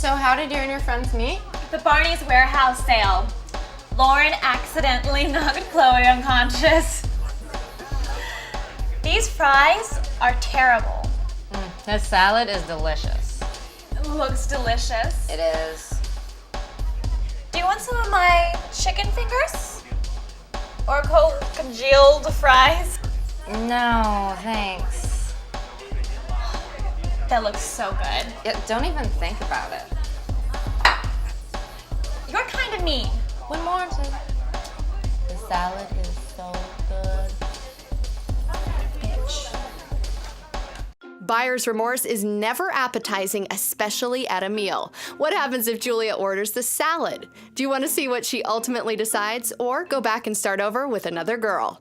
So how did you and your friends meet? The Barney's Warehouse sale. Lauren accidentally knocked Chloe unconscious. These fries are terrible. This salad is delicious. It looks delicious. It is. Do you want some of my chicken fingers? Or congealed fries? No, thanks. That looks so good. Yeah, don't even think about it. You're kind of mean. One more. The salad is so good. Bitch. Buyer's remorse is never appetizing, especially at a meal. What happens if Julia orders the salad? Do you want to see what she ultimately decides, or go back and start over with another girl?